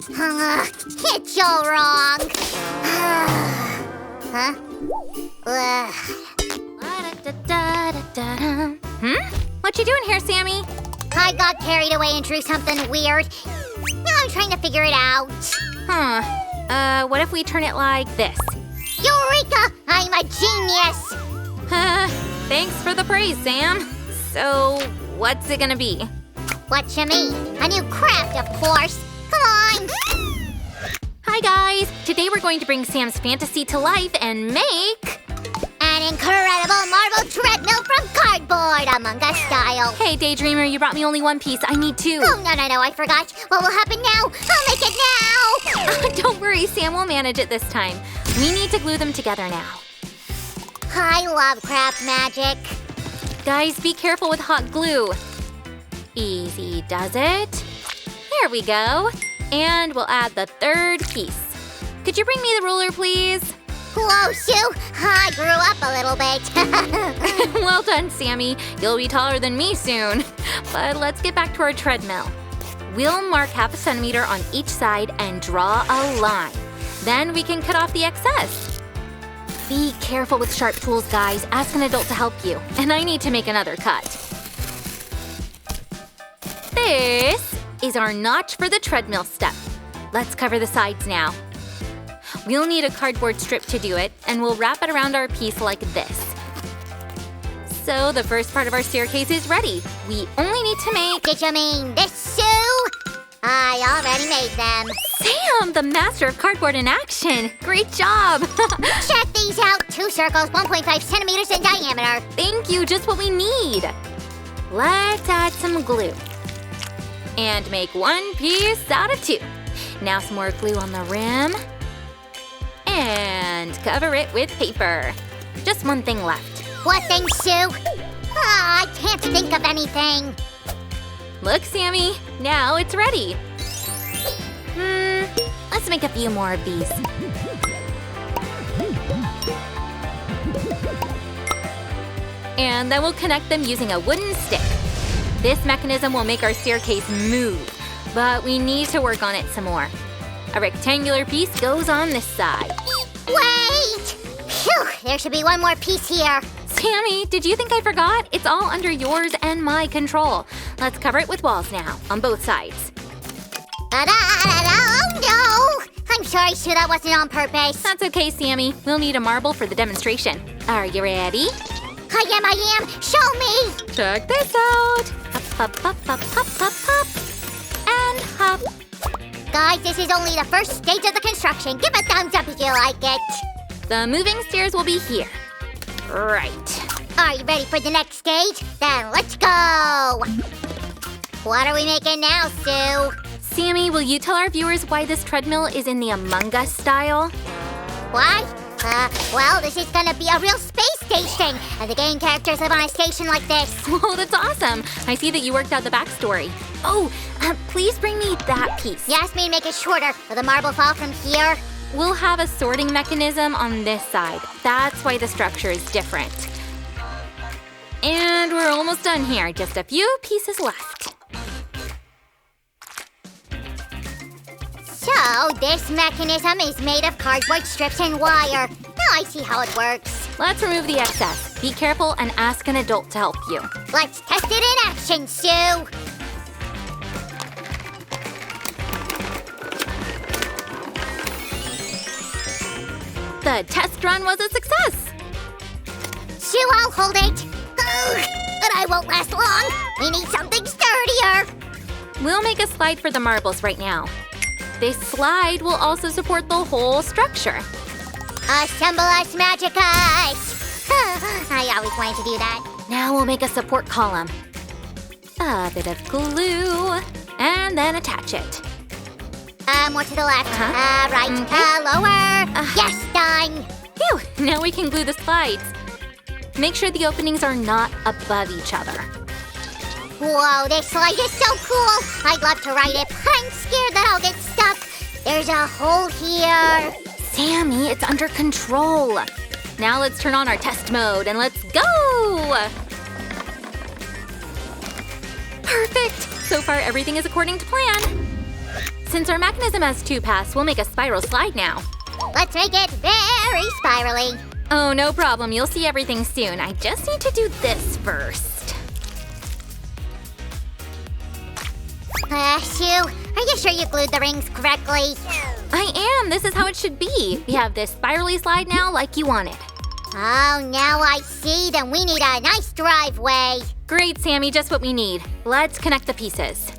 It's all wrong. Huh? What you doing here, Sammy? I got carried away and drew something weird. Now I'm trying to figure it out. What if we turn it like this? Eureka! I'm a genius! Thanks for the praise, Sam. So, what's it gonna be? What you mean? A new craft, of course. Come on! Hi, guys! Today we're going to bring Sam's fantasy to life and make... An incredible marble treadmill from cardboard, Among Us style. Hey, Daydreamer, you brought me only one piece. I need two. Oh, no, I forgot. What will happen now? I'll make it now! Don't worry, Sam will manage it this time. We need to glue them together now. I love craft magic. Guys, be careful with hot glue. Easy does it. There we go. And we'll add the third piece. Could you bring me the ruler, please? Whoa, Sue! I grew up a little bit. Well done, Sammy. You'll be taller than me soon. But let's get back to our treadmill. We'll mark 1/2 centimeter on each side and draw a line. Then we can cut off the excess. Be careful with sharp tools, guys. Ask an adult to help you. And I need to make another cut. This is our notch for the treadmill step. Let's cover the sides now. We'll need a cardboard strip to do it, and we'll wrap it around our piece like this. So the first part of our staircase is ready. We only need to make... Did you mean this, Sue? I already made them. Sam, the master of cardboard in action! Great job! Check these out. 2 circles, 1.5 centimeters in diameter. Thank you, just what we need. Let's add some glue. And make 1 piece out of 2. Now some more glue on the rim. And cover it with paper. Just one thing left. What thing, Sue? I can't think of anything. Look, Sammy. Now it's ready. Let's make a few more of these. And then we'll connect them using a wooden stick. This mechanism will make our staircase move, but we need to work on it some more. A rectangular piece goes on this side. Wait! Phew, there should be one more piece here. Sammy, did you think I forgot? It's all under yours and my control. Let's cover it with walls now, on both sides. Oh, no! I'm sorry, Sue, that wasn't on purpose. That's okay, Sammy. We'll need a marble for the demonstration. Are you ready? I am. Show me! Check this out. Hop, hop, hop, hop, hop, hop. And hop. Guys, this is only the first stage of the construction. Give a thumbs up if you like it. The moving stairs will be here. Right. Are you ready for the next stage? Then let's go! What are we making now, Sue? Sammy, will you tell our viewers why this treadmill is in the Among Us style? What? Well, this is gonna be a real space station, and the game characters live on a station like this. Oh, that's awesome. I see that you worked out the backstory. Oh, please bring me that piece. You asked me to make it shorter. Will the marble fall from here? We'll have a sorting mechanism on this side. That's why the structure is different. And we're almost done here. Just a few pieces left. So, this mechanism is made of cardboard strips and wire. Now I see how it works. Let's remove the excess. Be careful and ask an adult to help you. Let's test it in action, Sue! The test run was a success! Sue, I'll hold it! Ugh, but I won't last long! We need something sturdier! We'll make a slide for the marbles right now. This slide will also support the whole structure. Assemble us, Magicus! I always wanted to do that. Now we'll make a support column. A bit of glue, and then attach it. More to the left. Uh-huh. Right. Okay. Lower. Yes, done! Phew! Now we can glue the slides. Make sure the openings are not above each other. Whoa, this slide is so cool! I'd love to ride it, but I'm scared that I'll get stuck. There's a hole here. Sammy, it's under control. Now let's turn on our test mode and let's go! Perfect! So far, everything is according to plan. Since our mechanism has 2 paths, we'll make a spiral slide now. Let's make it very spirally. Oh, no problem. You'll see everything soon. I just need to do this first. Sue, are you sure you glued the rings correctly? I am. This is how it should be. We have this spirally slide now like you wanted. Oh, now I see. Then we need a nice driveway. Great, Sammy. Just what we need. Let's connect the pieces.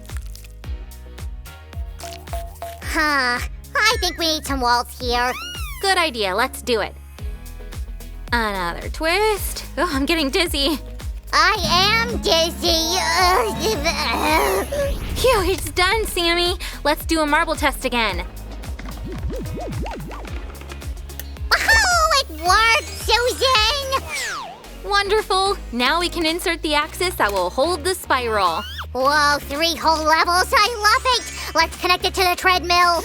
Huh. I think we need some walls here. Good idea. Let's do it. Another twist. Oh, I'm getting dizzy. I am dizzy. Phew, it's done, Sammy. Let's do a marble test again. Oh, it worked, Susan! Wonderful. Now we can insert the axis that will hold the spiral. Whoa, 3 whole levels. I love it. Let's connect it to the treadmill.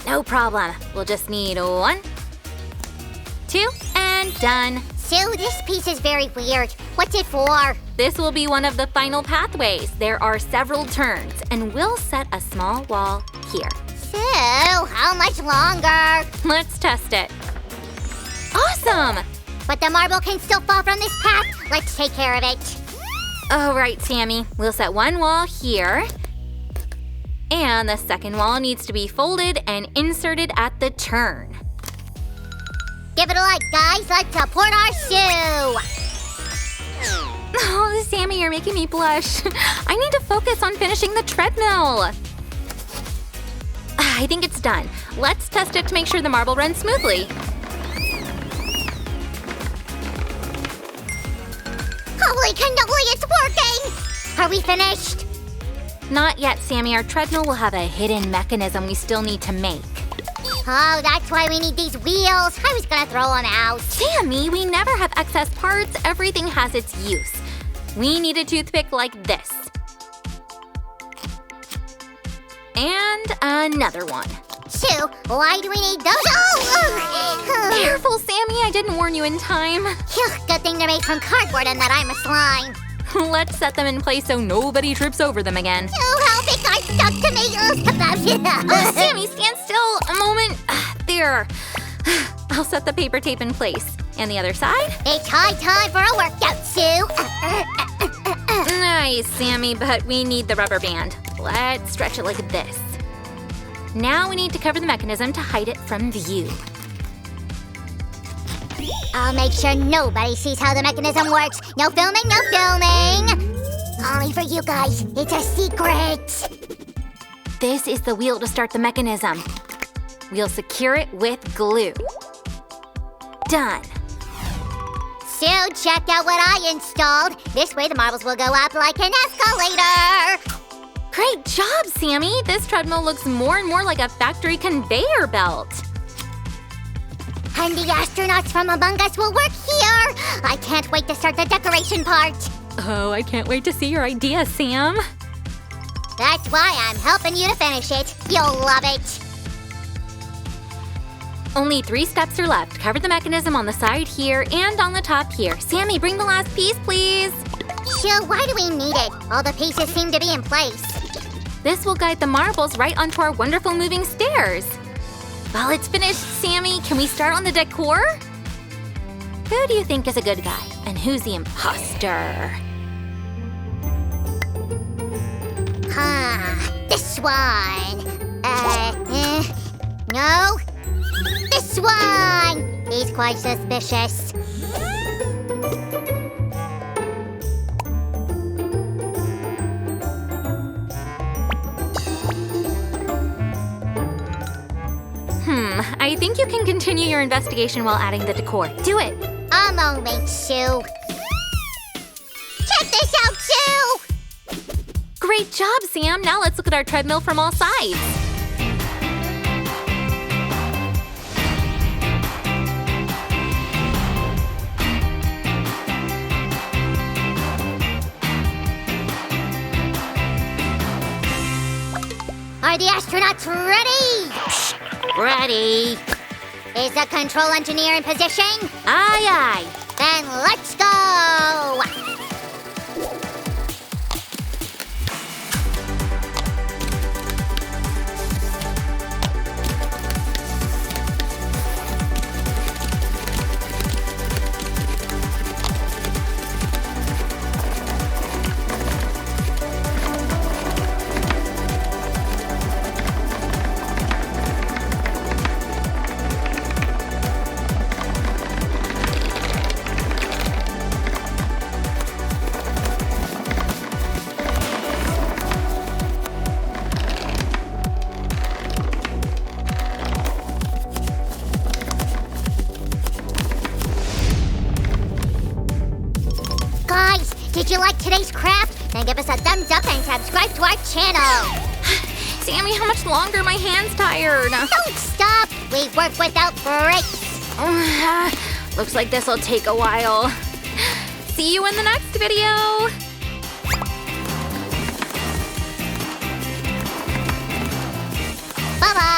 No problem. We'll just need 1, 2, and done. Sue, this piece is very weird. What's it for? This will be one of the final pathways. There are several turns, and we'll set a small wall here. Sue, how much longer? Let's test it. Awesome! But the marble can still fall from this path. Let's take care of it. All right, Sammy. We'll set one wall here. And the second wall needs to be folded and inserted at the turn. Give it a like, guys. Let's support our Sue. Oh, Sammy, you're making me blush. I need to focus on finishing the treadmill. I think it's done. Let's test it to make sure the marble runs smoothly. Holy cannoli, it's working! Are we finished? Not yet, Sammy. Our treadmill will have a hidden mechanism we still need to make. Oh, that's why we need these wheels. I was gonna throw them out. Sammy, we never have excess parts. Everything has its use. We need a toothpick like this. And another one. Sue, why do we need those? Oh! Careful, Sammy. I didn't warn you in time. Good thing they're made from cardboard and that I'm a slime. Let's set them in place so nobody trips over them again. Oh, help it got stuck to me. Sammy, stand still a moment. There. I'll set the paper tape in place. And the other side? It's high time for a workout, Sue. Nice, Sammy, but we need the rubber band. Let's stretch it like this. Now we need to cover the mechanism to hide it from view. I'll make sure nobody sees how the mechanism works. No filming, no filming. Only for you guys. It's a secret. This is the wheel to start the mechanism. We'll secure it with glue. Done. So check out what I installed. This way the marbles will go up like an escalator. Great job, Sammy. This treadmill looks more and more like a factory conveyor belt. And the astronauts from Among Us will work here. I can't wait to start the decoration part. Oh, I can't wait to see your idea, Sam. That's why I'm helping you to finish it. You'll love it. Only 3 steps are left. Cover the mechanism on the side here and on the top here. Sammy, bring the last piece, please. So why do we need it? All the pieces seem to be in place. This will guide the marbles right onto our wonderful moving stairs. Well, it's finished, Sammy. Can we start on the decor? Who do you think is a good guy? And who's the imposter? This one. No. This one! He's quite suspicious. I think you can continue your investigation while adding the decor. Do it! A moment, Sue. Check this out, Sue! Great job, Sam! Now let's look at our treadmill from all sides. Are the astronauts ready? Ready. Is the control engineer in position? Aye, aye. Then let's go! you like today's craft? Then give us a thumbs up and subscribe to our channel. Sammy, how much longer? My hand's tired. Don't stop. We work without breaks. Looks like this'll take a while. See you in the next video! Bye-bye.